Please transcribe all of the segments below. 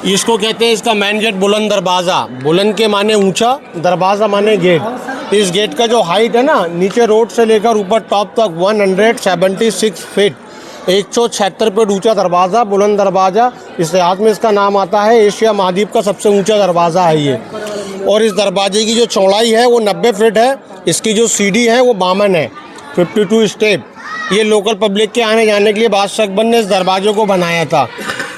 इसको कहते हैं, इसका मेन गेट बुलंद दरवाज़ा। बुलंद के माने ऊंचा, दरवाज़ा माने गेट। इस गेट का जो हाइट है ना, नीचे रोड से लेकर ऊपर टॉप तक 176 फीट, 176 फीट ऊंचा दरवाज़ा, बुलंद दरवाज़ा। इतिहास में इसका नाम आता है एशिया महाद्वीप का सबसे ऊंचा दरवाज़ा है ये। और इस दरवाजे की जो चौड़ाई है वो 90 फीट है। इसकी जो सीढ़ी है वो 52 है, 52 स्टेप। ये लोकल पब्लिक के आने जाने के लिए बादशाह अकबर ने इस दरवाजे को बनाया था।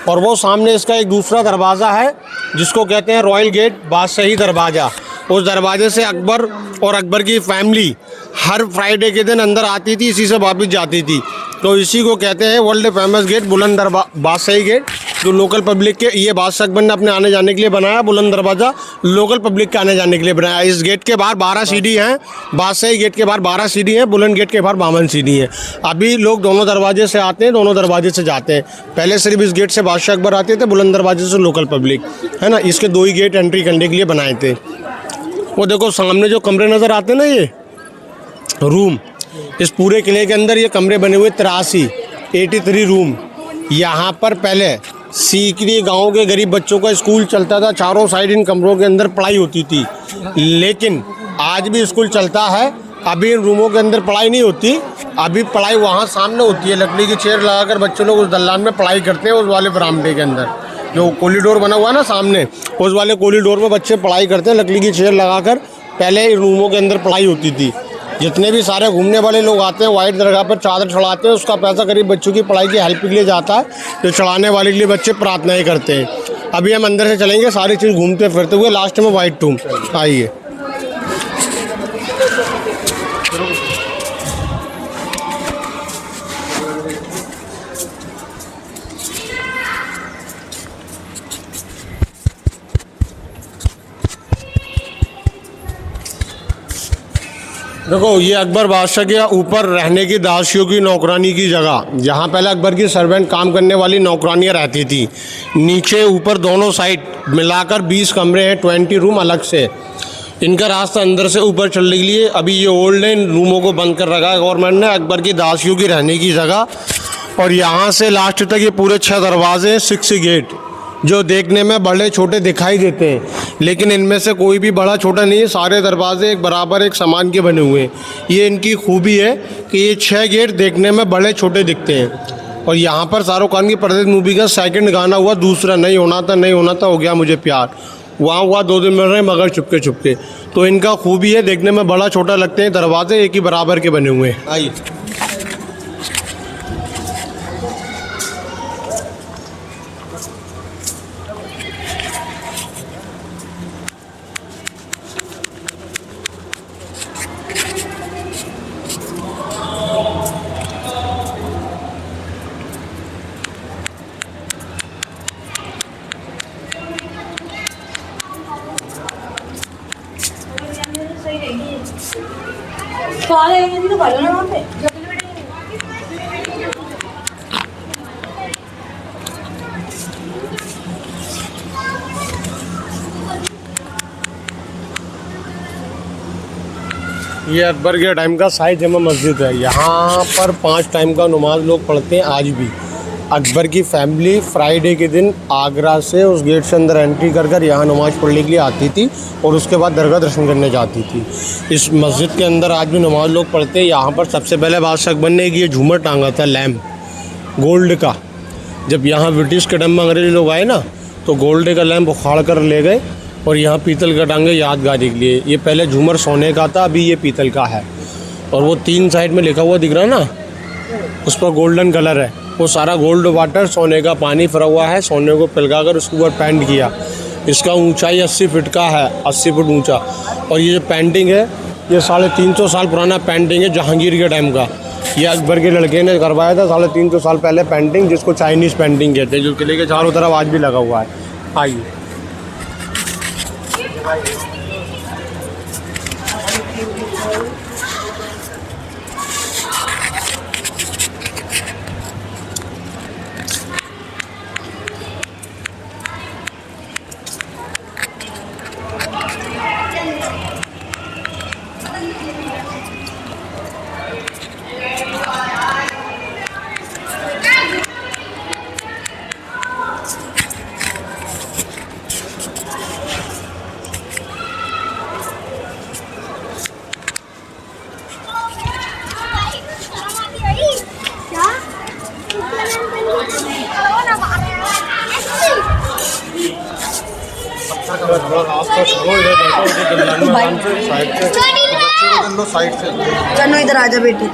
और वो सामने इसका एक दूसरा दरवाज़ा है जिसको कहते हैं रॉयल गेट, बादशाही दरवाज़ा। उस दरवाजे से अकबर और अकबर की फैमिली हर फ्राइडे के दिन अंदर आती थी, इसी से वापस जाती थी। तो इसी को कहते हैं वर्ल्ड फेमस गेट, बुलंद बादशाही गेट, जो लोकल पब्लिक के, ये बादशाह अकबर ने अपने आने जाने के लिए बनाया। बुलंद दरवाज़ा लोकल पब्लिक के आने जाने के लिए बनाया। इस गेट के बाहर 12 सीढ़ी हैं, बादशाही गेट के बाहर 12 सीढ़ी हैं, बुलंद गेट के बाहर 52 सीढ़ी हैं। अभी लोग दोनों दरवाजे से आते हैं, दोनों दरवाजे से जाते हैं। पहले सिर्फ इस गेट से बादशाह अकबर आते थे, बुलंद दरवाजे से लोकल पब्लिक, है ना। इसके 2 ही गेट एंट्री करने के लिए बनाए थे। वो देखो सामने जो कमरे नज़र आते हैं ना, ये रूम, इस पूरे किले के अंदर ये कमरे बने हुए 83 रूम। यहाँ पर पहले सीकरी गांव के गरीब बच्चों का स्कूल चलता था। चारों साइड इन कमरों के अंदर पढ़ाई होती थी। लेकिन आज भी स्कूल चलता है। अभी इन रूमों के अंदर पढ़ाई नहीं होती, अभी पढ़ाई वहाँ सामने होती है। लकड़ी की चेयर लगाकर बच्चे लोग उस दलान में पढ़ाई करते हैं। उस वाले बरामदे के अंदर जो कॉरिडोर बना हुआ है ना सामने, उस वाले कॉरिडोर में बच्चे पढ़ाई करते हैं लकड़ी की चेयर लगाकर। पहले इन रूमों के अंदर पढ़ाई होती थी। जितने भी सारे घूमने वाले लोग आते हैं, वाइट दरगाह पर चादर चढ़ाते हैं, उसका पैसा करीब बच्चों की पढ़ाई की हेल्प के लिए जाता है। जो चढ़ाने वाले के लिए बच्चे प्रार्थनाएं करते हैं। अभी हम अंदर से चलेंगे, सारी चीज़ घूमते फिरते हुए, लास्ट में वाइट टूम। आइए। देखो ये अकबर बादशाह के ऊपर रहने की दासियों की नौकरानी की जगह, जहाँ पहले अकबर की सर्वेंट काम करने वाली नौकरानियाँ रहती थी। नीचे ऊपर दोनों साइड मिलाकर 20 कमरे हैं, 20 रूम अलग से। इनका रास्ता अंदर से ऊपर चलने के लिए। अभी ये ओल्ड है, इन रूमों को बंद कर रखा है गवर्नमेंट ने, अकबर की दासियों की रहने की जगह। और यहाँ से लास्ट तक ये पूरे 6 दरवाजे हैं, 6 गेट, जो देखने में बड़े छोटे दिखाई देते हैं, लेकिन इनमें से कोई भी बड़ा छोटा नहीं है। सारे दरवाजे एक बराबर एक समान के बने हुए हैं। ये इनकी खूबी है कि ये 6 गेट देखने में बड़े छोटे दिखते हैं। और यहाँ पर शाहरुख खान की परदेश मूवी का सेकंड गाना हुआ, दूसरा नहीं होना था, नहीं होना था, हो गया मुझे प्यार। वहाँ हुआ 2 दिन मिल रहे मगर चुपके चुपके। तो इनका खूबी है, देखने में बड़ा छोटा लगते हैं, दरवाजे एक ही बराबर के बने हुए हैं। आइए। ये अकबर के टाइम का शाही जमा मस्जिद है। यहाँ पर 5 टाइम का नमाज लोग पढ़ते हैं आज भी। अकबर की फैमिली फ्राइडे के दिन आगरा से उस गेट से अंदर एंट्री कर कर यहाँ नमाज़ पढ़ने के लिए आती थी और उसके बाद दरगाह दर्शन करने जाती थी। इस मस्जिद के अंदर आज भी नमाज लोग पढ़ते हैं। यहाँ पर सबसे पहले बादशाह अकबर ने ये झूमर टांगा था, लैम्प गोल्ड का। जब यहाँ ब्रिटिश के टाइम में अंग्रेज लोग आए ना, तो गोल्ड का लैम्प उखाड़ कर ले गए और यहाँ पीतल का टांगे यादगारी के लिए। ये पहले झूमर सोने का था, अभी ये पीतल का है। और वो 3 साइड में लिखा हुआ दिख रहा है ना, उस पर गोल्डन कलर है, वो सारा गोल्ड वाटर, सोने का पानी भरा हुआ है। सोने को पिलगा कर उसके ऊपर पेंट किया। इसका ऊंचाई 80 फीट का है, 80 फीट ऊंचा। और ये जो पेंटिंग है, ये 350 साल पुराना पेंटिंग है, जहांगीर के टाइम का। ये अकबर के लड़के ने करवाया था 350 साल पहले पेंटिंग, जिसको चाइनीज़ पेंटिंग कहते हैं, जो किले के चारों तरफ आज भी लगा हुआ है। आइए। चलो इधर आजा बेटी।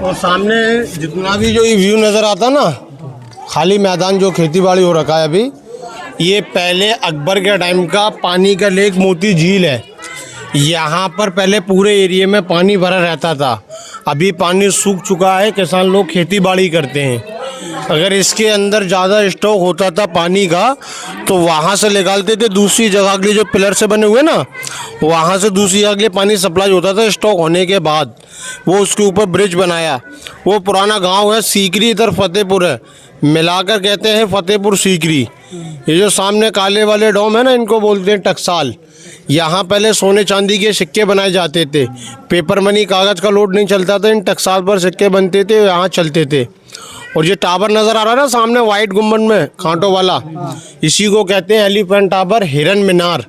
और सामने जितना भी जो ये व्यू नज़र आता ना, खाली मैदान जो खेती बाड़ी हो रखा है अभी, ये पहले अकबर के टाइम का पानी का लेक मोती झील है। यहाँ पर पहले पूरे एरिया में पानी भरा रहता था, अभी पानी सूख चुका है, किसान लोग खेती बाड़ी करते हैं। अगर इसके अंदर ज़्यादा स्टॉक होता था पानी का तो वहाँ से निकालते थे, दूसरी जगह के लिए जो पिलर से बने हुए ना, वहाँ से दूसरी जगह के लिए पानी सप्लाई होता था। स्टॉक होने के बाद वो उसके ऊपर ब्रिज बनाया। वो पुराना गांव है सीकरी, इधर फतेहपुर है, मिलाकर कहते हैं फतेहपुर सीकरी। ये जो सामने काले वाले डोम है ना, इनको बोलते हैं टकसाल। यहाँ पहले सोने चांदी के सिक्के बनाए जाते थे, पेपर मनी कागज़ का लोड नहीं चलता था, इन टकसाल पर सिक्के बनते थे, यहाँ चलते थे। और ये टावर नज़र आ रहा है ना सामने वाइट गुम्बद में कांटों वाला, इसी को कहते हैं एलिफेंट टावर, हिरन मीनार।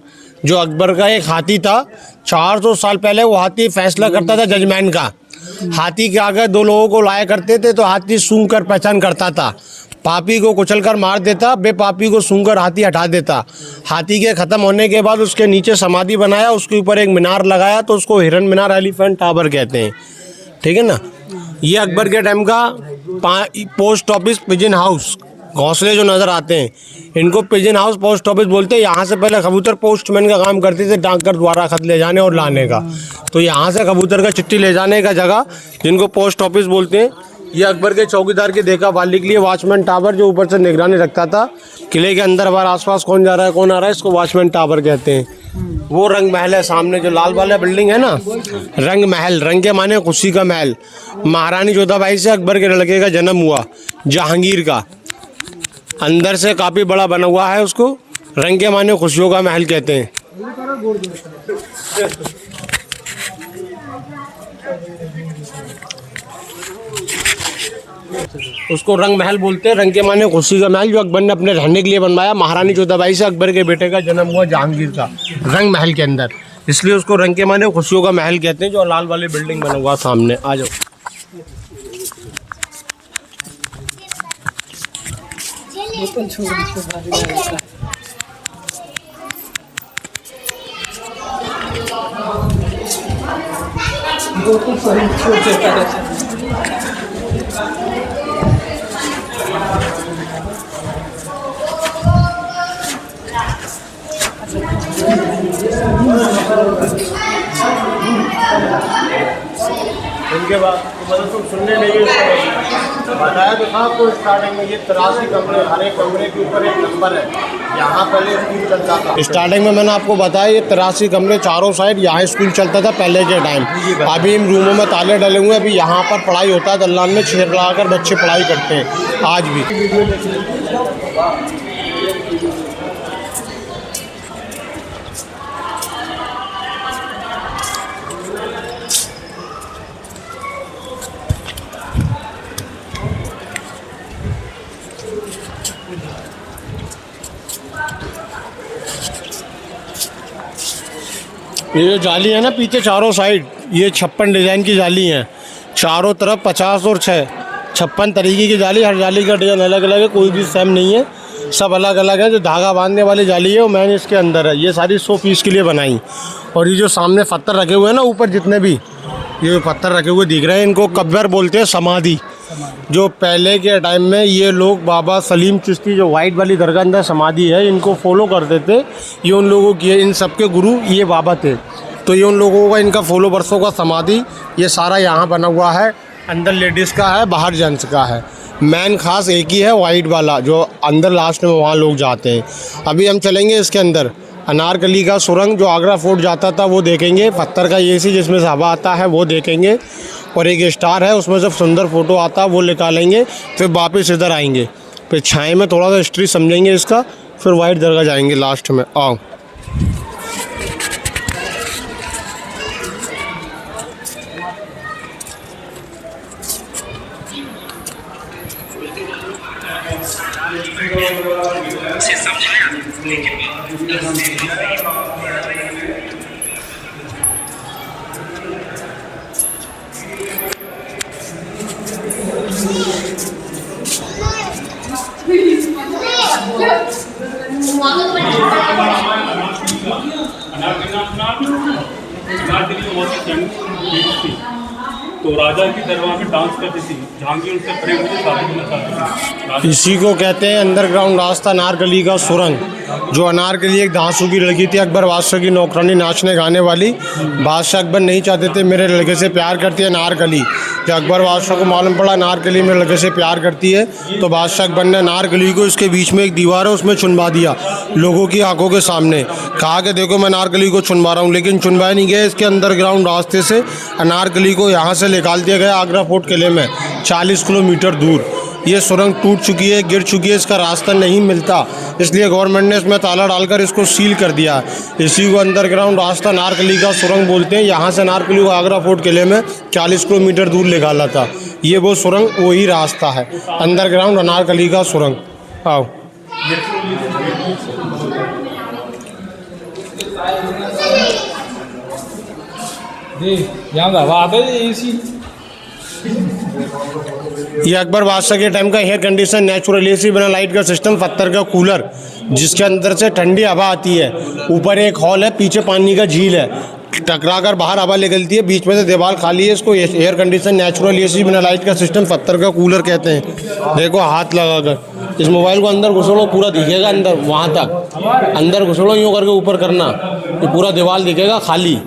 जो अकबर का एक हाथी था, 400 साल पहले वो हाथी फैसला करता था जजमैन का। हाथी के आगे दो लोगों को लाया करते थे तो हाथी सूंघ कर पहचान करता था, पापी को कुचल कर मार देता, बेपापी को सूंघ कर हाथी हटा देता। हाथी के ख़त्म होने के बाद उसके नीचे समाधि बनाया, उसके ऊपर एक मीनार लगाया तो उसको हिरन मीनार एलिफेंट टावर कहते हैं। ठीक है ना। ये अकबर के टाइम का पोस्ट ऑफिस, पिजन हाउस, घोंसले जो नज़र आते हैं इनको पिजन हाउस पोस्ट ऑफिस बोलते हैं। यहाँ से पहले कबूतर पोस्टमैन का काम करते थे, डाकघर द्वारा खत ले जाने और लाने का। तो यहाँ से कबूतर का चिट्ठी ले जाने का जगह जिनको पोस्ट ऑफिस बोलते हैं। ये अकबर के चौकीदार की देखभाल के लिए वॉचमैन टावर जो ऊपर से निगरानी रखता था, किले के अंदर बाहर आसपास कौन जा रहा है कौन आ रहा है, इसको वॉचमैन टावर कहते हैं। वो रंग महल है सामने जो लाल वाला बिल्डिंग है ना, रंग महल, रंग के माने खुशी का महल। महारानी जोधाबाई से अकबर के लड़के का जन्म हुआ, जहांगीर का। अंदर से काफ़ी बड़ा बना हुआ है, उसको रंग के माने खुशियों का महल कहते हैं। उसको रंग महल बोलते हैं, रंग के माने खुशी का महल, जो अकबर ने अपने रहने के लिए बनवाया। महारानी जोधाबाई से अकबर के बेटे का जन्म हुआ जहांगीर का, रंग महल के अंदर, इसलिए उसको रंग के माने खुशियों का महल कहते हैं। जो लाल वाली बिल्डिंग बना हुआ सामने, आ जाओ। इनके बाद मतलब तुम सुनने नहीं बताया तो था आपको स्टार्टिंग में, ये 83 कमरे, हर एक कमरे के ऊपर एक नंबर है। यहाँ पहले स्कूल चलता था। स्टार्टिंग में मैंने आपको बताया ये 83 कमरे चारों साइड, यहाँ स्कूल चलता था पहले के टाइम। अभी इन रूमों में ताले डले हुए हैं, अभी यहाँ पर पढ़ाई होता है। दलान में चेयर लगाकर बच्चे पढ़ाई करते हैं आज भी। ये जो जाली है ना पीछे चारों साइड, ये 56 डिज़ाइन की जाली हैं चारों तरफ, 50 और 6, 56 तरीके की जाली। हर जाली का डिज़ाइन अलग अलग है, कोई भी सेम नहीं है, सब अलग अलग है। जो धागा बांधने वाली जाली है वो मैंने इसके अंदर है, ये सारी 100 पीस के लिए बनाई। और ये जो सामने पत्थर रखे हुए हैं ना ऊपर, जितने भी ये पत्थर रखे हुए दिख रहे हैं, इनको कब्र बोलते हैं, समाधि। जो पहले के टाइम में ये लोग बाबा सलीम चिश्ती, जो वाइट वाली दरगाह अंदर समाधि है, इनको फॉलो करते थे। ये उन लोगों की, इन सबके गुरु ये बाबा थे, तो ये उन लोगों का, इनका फॉलोवर्सों का समाधि ये सारा यहाँ बना हुआ है। अंदर लेडीज़ का है, बाहर जेंट्स का है। मैन खास एक ही है वाइट वाला, जो अंदर लास्ट में वहाँ लोग जाते हैं। अभी हम चलेंगे इसके अंदर, अनारकली का सुरंग जो आगरा फोर्ट जाता था वो देखेंगे, पत्थर का एसी जिसमें से हवा आता है वो देखेंगे, और एक स्टार है उसमें जब सुंदर फ़ोटो आता है वो निकालेंगे, फिर वापस इधर आएंगे। फिर छाए में थोड़ा सा हिस्ट्री समझेंगे इसका, फिर वाइट दरगाह जाएंगे लास्ट में। आओ। तो राजा की दरबार में डांस करती थी, जहांगीर उनसे प्रेम से शादी करना चाहती थी। इसी को कहते हैं अंडरग्राउंड रास्ता, अनारकली का सुरंग। जो अनारकली एक धांसू की लड़की थी, अकबर बादशाह की नौकरानी, नाचने गाने वाली। बादशाह अकबर नहीं चाहते थे मेरे लड़के से प्यार करती है अनारकली। जब अकबर बादशाह को मालूम पड़ा अनारकली मेरे लड़के से प्यार करती है, तो बादशाह अकबर ने अनारकली को इसके बीच में एक दीवार है उसमें चुनवा दिया, लोगों की आंखों के सामने। कहा कि देखो मैं अनारकली को चुनवा रहा हूँ, लेकिन चुनवाया नहीं गया। इसके अंडरग्राउंड रास्ते से अनारकली को यहाँ से निकाल दिया गया आगरा फोर्ट किले में 40 किलोमीटर दूर। ये सुरंग टूट चुकी है, गिर चुकी है, इसका रास्ता नहीं मिलता, इसलिए गवर्नमेंट ने इसमें ताला डालकर इसको सील कर दिया। इसी को अंडरग्राउंड रास्ता अनारकली का सुरंग बोलते हैं। यहाँ से अनारकली को आगरा फोर्ट किले में 40 किलोमीटर दूर निकाला था। ये वो सुरंग, वही रास्ता है अंडरग्राउंड अनारकली का सुरंग। आओ। ये अकबर बादशाह के टाइम का एयर कंडीशन नेचुरल एसी बिना लाइट का सिस्टम, पत्थर का कूलर जिसके अंदर से ठंडी हवा आती है। ऊपर एक हॉल है, पीछे पानी का झील है, टकरा कर बाहर हवा निकलती है, बीच में से दीवार खाली है। इसको एयर कंडीशन नेचुरल एसी बिना लाइट का सिस्टम, पत्थर का कूलर कहते हैं। देखो हाथ लगाकर इस मोबाइल को अंदर घुसड़ो, पूरा दिखेगा अंदर, वहाँ तक अंदर घुसड़ो, यूँ करके ऊपर करना, ये पूरा दीवार दिखेगा खाली।